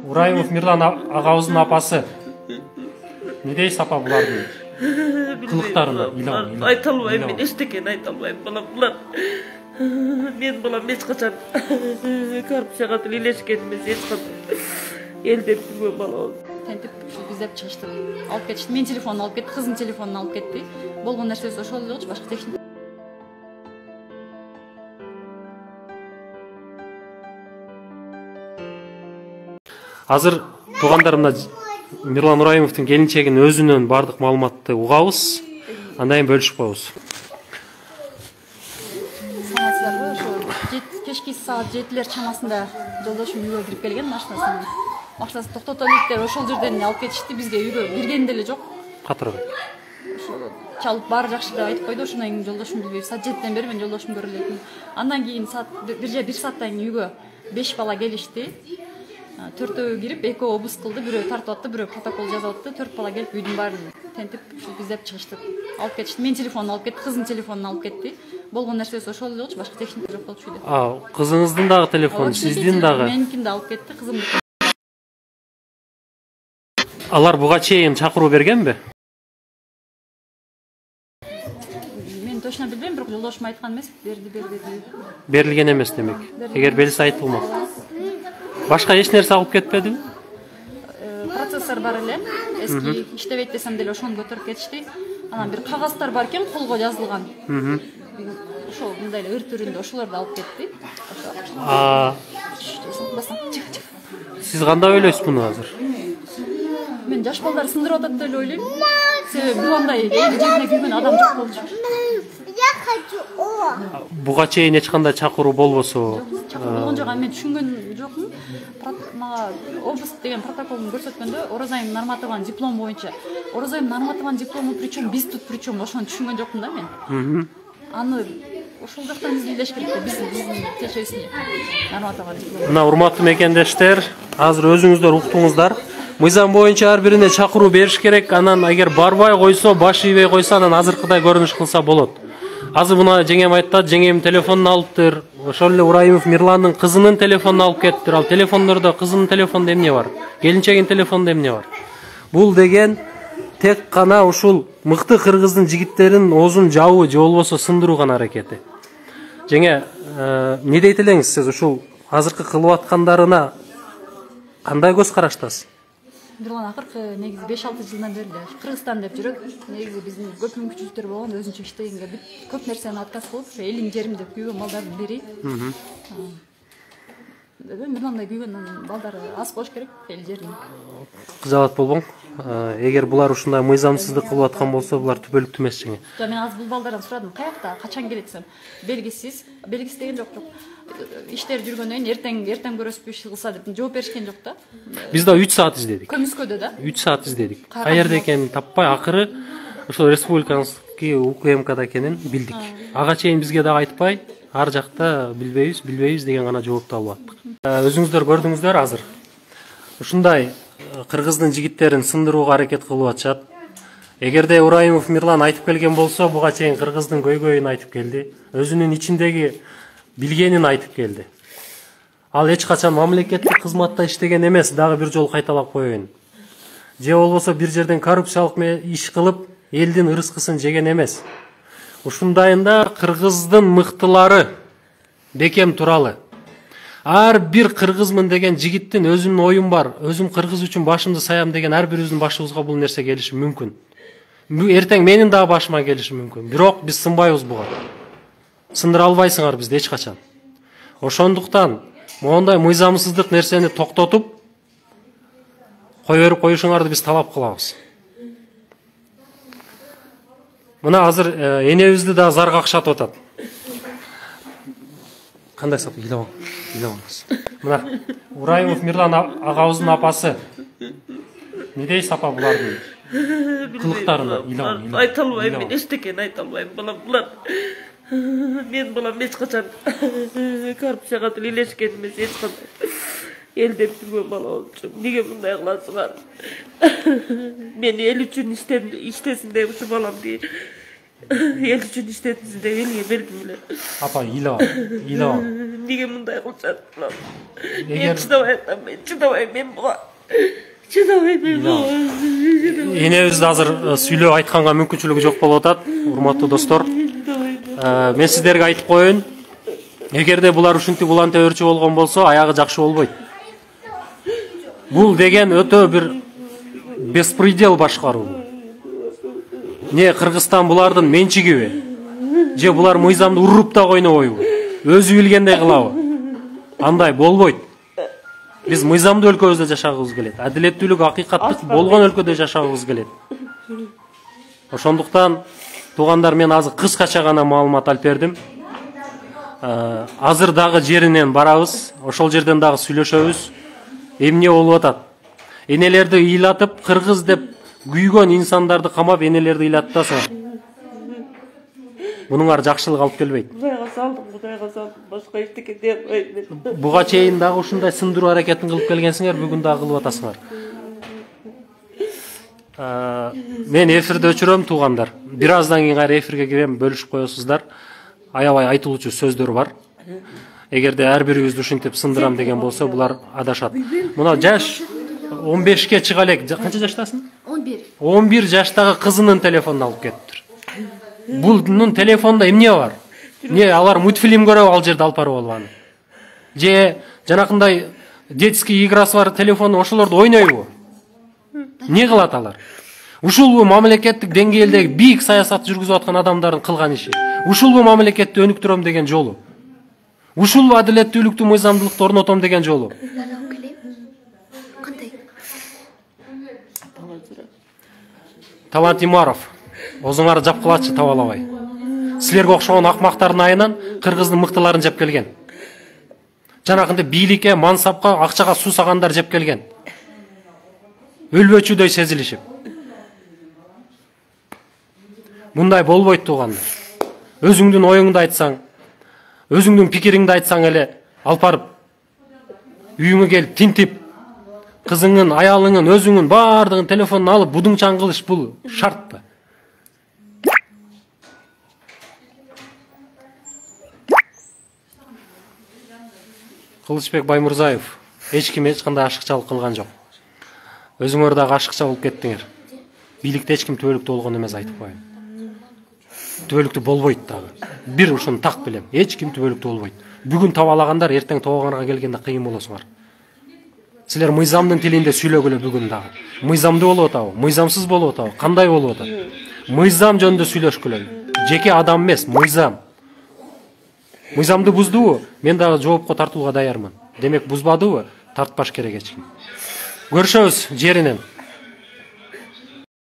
Урайымов Мирлан агабыздын апасы. Не дейсиз апа булардын кылыктарына? Айта албайм, мен эчтекени айта албайм. Булар мен балам эч качан коррупцияга илешкен эмес, эч качан элдеп жүргөн бала болду. Тентип издеп чыгыштык. Алып кетишти. Мен телефонун алып кетти, кыздын телефонун алып кетти. Болгон нерсеси ошол эле болчу, башка техник. Азыр туугандарымда Мирлан Урайымовдун келинчегинин өзүнөн бардык маалыматты угабыз. Андан кийин бөлүшүп коебуз. Санасыздарбы, ошо кечки саат 7-лер чамасында жолдошум үйгө кирип келген машинасына. Машинасын токтотолуп деп ошол жерден алып кетишти. Бизге үйгө кирген деле жок. Катыргы. Ошо чалып баары жакшы деп айтып койду. Ошондон кийин жолдошум билбейм. Саат 7ден бери мен жолдошум көрө элекмин. Андан кийин саат 1 сааттан кийин үйгө 5 бала келишти. 4-өө кирип, 2-өө обыск кылды, бирөө тартып атты, бирөө протокол жазып атты. 4 бала келип үйдүн баарын тентип издеп чыгыштык. Алып кетишти. Мен телефонун алып кетти, кыздын телефонун алып кетти. Болгон нерсеси ошол эле болчу, башка техника жок болчу үйдө. Кызыңыздын дагы телефону, сиздин дагы. Меникин да алып кетти, кызым. Алар буга чейин чакыруу бергенби? Мен точно билбейм, бирок жолдошум айткан эмес, берди. Берилген эмес демек. Эгер берилсе айтылмак. Башка эч нерсе алып кетпедиби? Процессор бар эле. Эски иштебейт десем деле ошону көтөрүп кетишти. Анан бир кагаздар бар экен, колго жазылган. Ошол мындай эле ыр түрүндө ошолорду алып кетти. Сиз кандай ойлойсуз муну азыр? Мен жаш балдар сындырып атат деп ойлойм. Себеби бугандай эли жерине күйгөн адам жок болчу. Буга чейин эч кандай чакыруу болбосо? Чакыруу болгон жок, мен түшүнгөн жокмун. Мага обыск деген протоколун көрсөткөндө Оразайым Нарматованын диплому боюнча. Оразайым Нарматованын диплому причем биз тут причем ошону түшүнгөн жокмун да мен. Аны ошол жактан изилдеш керек да, биздин текшерүүсүнө. Нарматованын диплому. Мына урматтуу мекендештер, азыр өзүңүздөр уктуңуздар. Мыйзам боюнча ар бирине чакыруу бериш керек. Анан эгер барбай койсо, баш ийбей койсо, анан азыркыдай көрүнүш кылса болот. Азыр мына жеңем айтат, жеңем телефонун алыптыр. Ошол эле Урайымов Мирландын кызынын телефонун алып кетиптир. Ал телефондордо кызынын телефонунда эмне бар? Келинчегинин телефонунда эмне бар? Бул деген тек гана ушул мыкты кыргыздын жигиттерин оозун жабуу же болбосо сындыруу гана аракети. Жеңе, не дейт элеңиз сиз ушул азыркы кылып аткандарына кандай көз караштасыз? Мирлан акыркы негизи 5-6 жылдан бери Кыргызстан деп жүрөт. Негизи биздин көп мүмкүнчүлүктөр болгон, өзүнчө иштегенге бүт көп нерсени отказ кылып, ошо элим жерим деп күйгөн балдардын бири. Мындай күйгөн балдар аз болуш керек, эл жерин. Кызаат болбоң. Эгер булар ушундай мыйзамсыздык кылып аткан болсо, булар түбөлүктүү эмес жеңе. Мен азыр бул балдардан сурадым, каякта, качан келет десем, белгисиз деген жок. Иштер жүргөндөн кийин эртең көрөсүзбү иш кылса деп жооп беришкен жок да. Биз да 3 саат издедик. Көмүскөдө да. 3 саат издедик. Каерде экенин таппай, акыры ошол республиканский УКМКда экенин билдик. Ага чейин бизге дагы айтпай, ар жакта билбейбиз деген гана жоопту алып аттык. Өзүңүздөр көрдүңүздөр азыр. Ушундай кыргыздын жигиттерин сындырууга аракет кылып атышат. Эгерде Урайымов Мирлан айтып келген болсо, буга чейин кыргыздын көйгөйүн айтып келди. Өзүнүн ичиндеги билгенин айтып келди. Ал эч качан мамлекеттик кызматта иштеген эмес, дагы бир жолу кайталап коеюн. Же болбосо бир жерден коррупциялык иш кылып, элдин ырыскысын жеген эмес. Ушундайында кыргыздын мыктылары бекем туралы. Ар бир кыргызмын деген жигиттин өзүнүн оюм бар. Өзүм кыргыз үчүн башымды саям деген ар бирибиздин башыбызга бул нерсе келиши мүмкүн. Эртең менин дагы башыма келиши мүмкүн. Бирок биз сынбайбыз буга. Сындыра албайсыңар бизди эч качан. Ошондуктан моундай мыйзамсыздык нерсени токтотуп кой берип коюшуңарды биз талап кылабыз. Мына азыр энебизди да зар какшатып атат. Кандай сап илебаңыз. Мына Урайымов Мирлан агабыздын апасы. Не дейсиз апа булардын кылыктарына? Айта албайм, мен эчтекени айта албайм. Булар мен балам эч качан коррупцияга илешкен эмес, эч качан элдеп жүргөн бала болчу. Неге мындай кыласыңар? Мен эл үчүн иштесин деп ушу баламды эл үчүн иштедиңиз деп элге бердим эле. Апа, ыйлап ал. Неге мындай кылышат булар? Мен Эгер чыдабайм, мен буга. Чыдабайм мен буга. энебизди азыр сүйлөп айтканга мүмкүнчүлүгү жок болуп атат, урматтуу достор. Мен сиздерге айтып коеюн. Эгерде булар ушинтип улан теберчи болгон болсо, аягы жакшы болбойт. Бул деген өтө бир беспредел башкаруу. Не Кыргызстан булардын менчигиби? Же булар мыйзамды уруп да койнобойбу? Өзү билгендей кылабы? Андай болбойт. Биз мыйзамдуу өлкөбүздө жашагыбыз келет. Адилеттүүлүк, акыйкаттык болгон өлкөдө жашагыбыз келет. Ошондуктан туугандар, мен азыр кыскача гана маалымат алып бердим. Азыр дагы жеринен барабыз. Ошол жерден дагы сүйлөшөбүз. Эмне болуп атат? Энелерди ыйлатып, кыргыз деп күйгөн инсандарды камап, энелерди ыйлатасың. Бунуңар жакшылык алып келбейт. Кудайга салдым, башка эчтеке дей албайм. Буга чейин дагы ушундай сындыруу аракетин кылып келгенсиңер, бүгүн дагы кылып атасыңар. Мен эфирди өчүрөм, туугандар. Бир аздан кийин кайра эфирге кирем, бөлүшүп коесуздар. Аябай айтылуучу сөздөр бар. Эгерде ар бирибизди ушинтип сындырам деген болсо, булар адашат. Мына жаш 15ке чыга элек. Канча жаштасың? 11. 11 жаштагы кызынын телефонун алып кетиптир. Булнун телефонунда эмне бар? Не, алар мультфильм көрөбү ал жерде алып барып алган. Же жанакындай детский играсы бар телефону ошолорду ойнойбу? Не кылат алар? Ушул мамлекеттик деңгээлдеги бийик саясат жүргүзүп аткан адамдардын кылган иши. Ушул мамлекетти өнүктүрөм деген жолу. Ушул адилеттүүлүктү, мыйзамдуулукту орнотом деген жолу. Талант Имаров, өзүңөр жапкылачы табалабай. Силерге окшогон акмактардын айынан кыргыздын мыктыларын жеп келген. Жанакындай бийликке, мансапка, акчага суусагандар жеп келген. Өлбөчүдөй сезилишип. Мындай болбойт, туугандар. Өзүңдүн оюңду айтсаң, өзүңдүн пикириңди айтсаң эле, алып барып үйүңө келип тинтип, кызыңын, аялыңын, өзүңүн баардыгын телефонун алып будуңчаң кылыш, бул шартпы? Кылычбек Баймурзаев эч ким эч кандай ашыкчалык кылган жок. Өзүңөр дагы ашыкча болуп кеттиңер. Бийликте эч ким түбөлүктүү болгон эмес, айтып коеюн. Түбөлүктүү болбойт дагы. Бир ушуну так билем. Эч ким түбөлүктүү болбойт. Бүгүн табалагандар эртең тобоганга келгенде кыйын болосуңар. Силер мыйзамдын тилинде сүйлөгүлө бүгүн дагы. Мыйзамдуу болуп атабы? Мыйзамсыз болуп атабы? Кандай болуп атат? Мыйзам жөнүндө сүйлөшкүлө. Жеке адам эмес, мыйзам. Мыйзамды буздубу? Мен дагы жоопко тартууга даярмын. Демек бузбадыбы? Тартпаш керек эч ким. Көрүшөбүз жеринен.